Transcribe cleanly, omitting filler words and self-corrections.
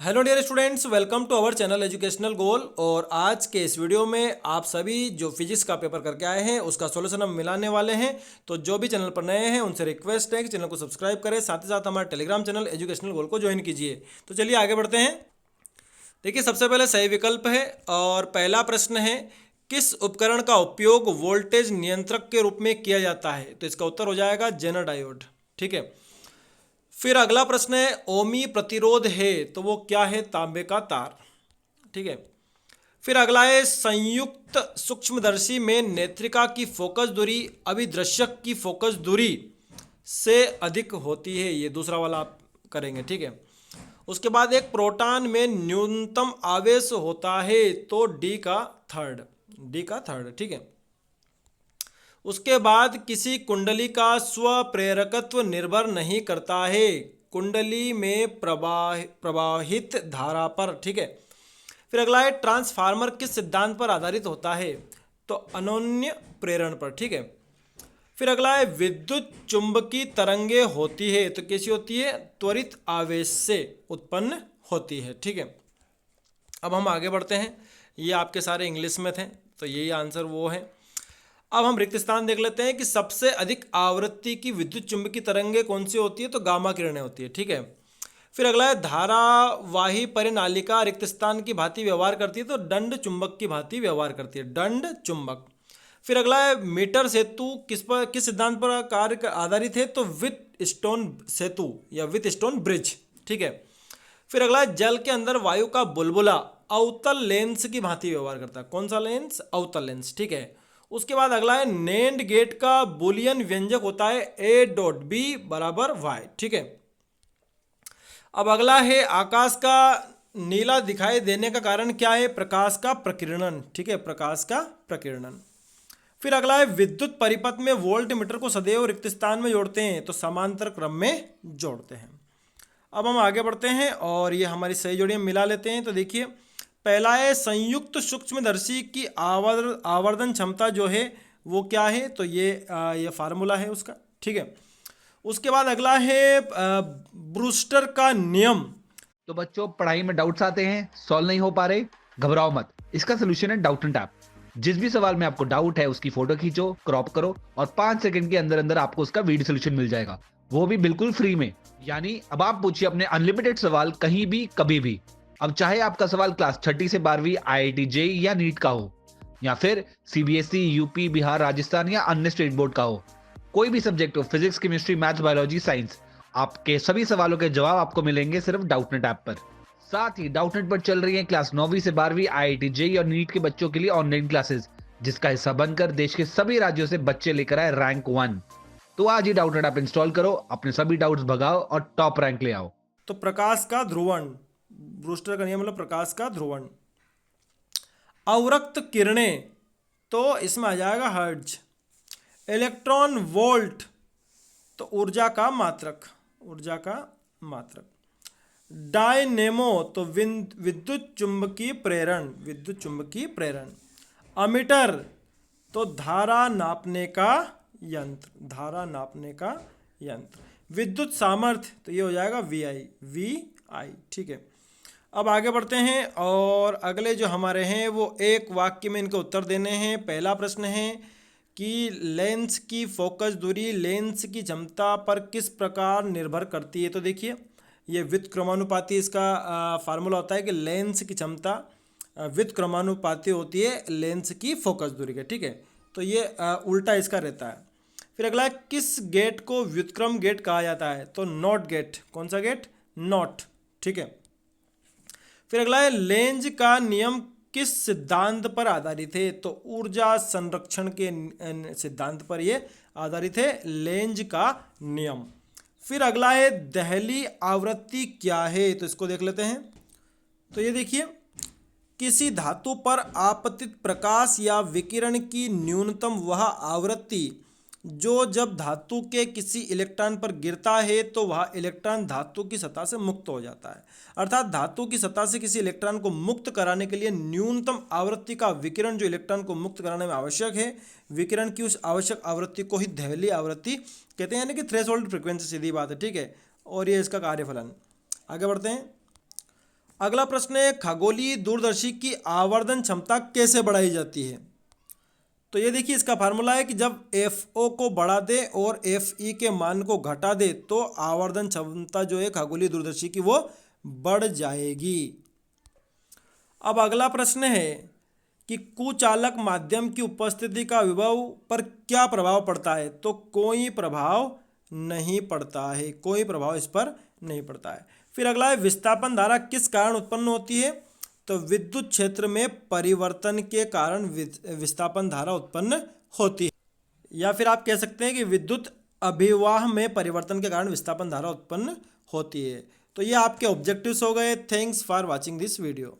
Hello dear students, welcome to our channel educational goal. और आज के इस वीडियो में आप सभी जो फिजिक्स का पेपर करके आए हैं उसका सॉल्यूशन हम मिलाने वाले हैं। तो जो भी चैनल पर नए हैं उनसे रिक्वेस्ट है कि चैनल को सब्सक्राइब करें, साथ ही साथ हमारे टेलीग्राम चैनल एजुकेशनल गोल को ज्वाइन कीजिए। तो चलिए आगे बढ़ते हैं। देखिए, सबसे पहले सही विकल्प है और पहला प्रश्न है, किस उपकरण का उपयोग वोल्टेज नियंत्रक के रूप में किया जाता है? तो इसका उत्तर हो जाएगा जेनर डायोड। ठीक है। फिर अगला प्रश्न है, ओमी प्रतिरोध है तो वो क्या है? तांबे का तार। ठीक है। फिर अगला है, संयुक्त सूक्ष्मदर्शी में नेत्रिका की फोकस दूरी अभिदृश्यक की फोकस दूरी से अधिक होती है। ये दूसरा वाला आप करेंगे। ठीक है। उसके बाद एक प्रोटॉन में न्यूनतम आवेश होता है तो डी का थर्ड। ठीक है। उसके बाद किसी कुंडली का स्वप्रेरकत्व निर्भर नहीं करता है कुंडली में प्रवाहित धारा पर। ठीक है। फिर अगला है, ट्रांसफार्मर किस सिद्धांत पर आधारित होता है? तो अनोन्य प्रेरण पर। ठीक है। फिर अगला है, विद्युत चुंबकीय तरंगे होती है तो कैसी होती है? त्वरित आवेश से उत्पन्न होती है। ठीक है। अब हम आगे बढ़ते हैं। ये आपके सारे इंग्लिश में थे तो यही आंसर वो है। अब हम रिक्त स्थान देख लेते हैं कि सबसे अधिक आवृत्ति की विद्युत चुंबकीय तरंगे कौन सी होती है? तो गामा किरणें होती है। ठीक है। फिर अगला है, धारावाही परिनालिका रिक्त स्थान की भांति व्यवहार करती है तो दंड चुंबक की भांति व्यवहार करती है, दंड चुंबक। फिर अगला है, मीटर सेतु किस सिद्धांत पर कार्य आधारित है? तो विथ स्टोन सेतु या विथ स्टोन ब्रिज। ठीक है। फिर अगला है, जल के अंदर वायु का बुलबुला अवतल लेंस की भांति व्यवहार करता है। कौन सा लेंस? अवतल लेंस। ठीक है। उसके बाद अगला है, नेंड गेट का बुलियन व्यंजक होता है ए डॉट बी बराबर वाई। ठीक है। अब अगला है, आकाश का नीला दिखाई देने का कारण क्या है? प्रकाश का प्रकीर्णन। ठीक है, प्रकाश का प्रकीर्णन। फिर अगला है, विद्युत परिपथ में वोल्ट मीटर को सदैव रिक्त स्थान में जोड़ते हैं तो समांतर क्रम में जोड़ते हैं। अब हम आगे बढ़ते हैं और ये हमारी सही जोड़ी में मिला लेते हैं। तो देखिए, पहला है, संयुक्त सूक्ष्मदर्शी की आवर्धन क्षमता जो है वो क्या है? तो ये फार्मूला है उसका। ठीक है। उसके बाद अगला है, ब्रूस्टर का नियम। तो बच्चों, पढ़ाई में डाउट्स आते हैं, सॉल्व नहीं हो पा रहे, घबराओ मत। इसका सोल्यूशन है डाउट एंड टैप। जिस भी सवाल में आपको डाउट है उसकी फोटो खींचो, क्रॉप करो और 5 सेकंड के अंदर अंदर आपको उसका वीडियो सोल्यूशन मिल जाएगा, वो भी बिल्कुल फ्री में। यानी अब आप पूछिए अपने अनलिमिटेड सवाल कहीं भी कभी भी। अब चाहे आपका सवाल क्लास 6 से 12वीं आईआईटी जेईई या नीट का हो, या फिर सीबीएसई, यूपी, बिहार, राजस्थान या अन्य स्टेट बोर्ड का हो, कोई भी सब्जेक्ट हो, physics, chemistry, maths, biology, science, आपके सभी सवालों के जवाब आपको मिलेंगे सिर्फ डाउटनेट ऐप पर। साथ ही डाउटनेट पर चल रही है क्लास 9वीं से 12वीं आईआईटी जेईई और नीट के बच्चों के लिए ऑनलाइन क्लासेस, जिसका हिस्सा बनकर देश के सभी राज्यों से बच्चे लेकर आए रैंक 1। तो आज ही डाउटनेट ऐप इंस्टॉल करो, अपने सभी डाउट्स भगाओ और टॉप रैंक ले आओ। तो प्रकाश का ध्रुवण, ब्रूस्टर का नियम मतलब प्रकाश का ध्रुवण। अवरक्त किरणें, तो इसमें आ जाएगा हर्ट्ज। इलेक्ट्रॉन वोल्ट, तो ऊर्जा का मात्रक, ऊर्जा का मात्रक। डायनेमो, तो विद्युत चुंबकीय प्रेरण, विद्युत चुंबकीय प्रेरण। अमीटर, तो धारा नापने का यंत्र, धारा नापने का यंत्र। विद्युत सामर्थ्य, तो ये हो जाएगा वी आई। ठीक है। अब आगे बढ़ते हैं और अगले जो हमारे हैं वो एक वाक्य में इनके उत्तर देने हैं। पहला प्रश्न है कि लेंस की फोकस दूरी लेंस की क्षमता पर किस प्रकार निर्भर करती है? तो देखिए, ये व्युत्क्रमानुपाती इसका फार्मूला होता है कि लेंस की क्षमता व्युत्क्रमानुपाती होती है लेंस की फोकस दूरी के। ठीक है। तो ये उल्टा इसका रहता है। फिर अगला है, किस गेट को व्युत्क्रम गेट कहा जाता है? तो नॉट गेट। कौन सा गेट? नॉट। ठीक है। फिर अगला है, लेंज का नियम किस सिद्धांत पर आधारित है? तो ऊर्जा संरक्षण के सिद्धांत पर यह आधारित है, लेंज का नियम। फिर अगला है, दहली आवृत्ति क्या है? तो इसको देख लेते हैं। तो ये देखिए, किसी धातु पर आपतित प्रकाश या विकिरण की न्यूनतम वह आवृत्ति जो जब धातु के किसी इलेक्ट्रॉन पर गिरता है तो वह इलेक्ट्रॉन धातु की सतह से मुक्त हो जाता है। अर्थात धातु की सतह से किसी इलेक्ट्रॉन को मुक्त कराने के लिए न्यूनतम आवृत्ति का विकिरण जो इलेक्ट्रॉन को मुक्त कराने में आवश्यक है, विकिरण की उस आवश्यक आवृत्ति को ही दहली आवृत्ति कहते हैं, यानी कि थ्रेशोल्ड फ्रीक्वेंसी। सीधी बात है। ठीक है। और ये इसका कार्यफलन। आगे बढ़ते हैं। अगला प्रश्न है, खगोलीय दूरदर्शी की आवर्धन क्षमता कैसे बढ़ाई जाती है? तो ये देखिए, इसका फार्मूला है कि जब FO को बढ़ा दे और FE के मान को घटा दे तो आवर्धन क्षमता जो है खगोलीय दूरदर्शी की वो बढ़ जाएगी। अब अगला प्रश्न है कि कुचालक माध्यम की उपस्थिति का विभव पर क्या प्रभाव पड़ता है? तो कोई प्रभाव नहीं पड़ता है, कोई प्रभाव इस पर नहीं पड़ता है। फिर अगला है, विस्थापन धारा किस कारण उत्पन्न होती है? तो विद्युत क्षेत्र में परिवर्तन के कारण विस्थापन धारा उत्पन्न होती है, या फिर आप कह सकते हैं कि विद्युत अभिवाह में परिवर्तन के कारण विस्थापन धारा उत्पन्न होती है। तो ये आपके ऑब्जेक्टिव्स हो गए। Thanks for watching this video.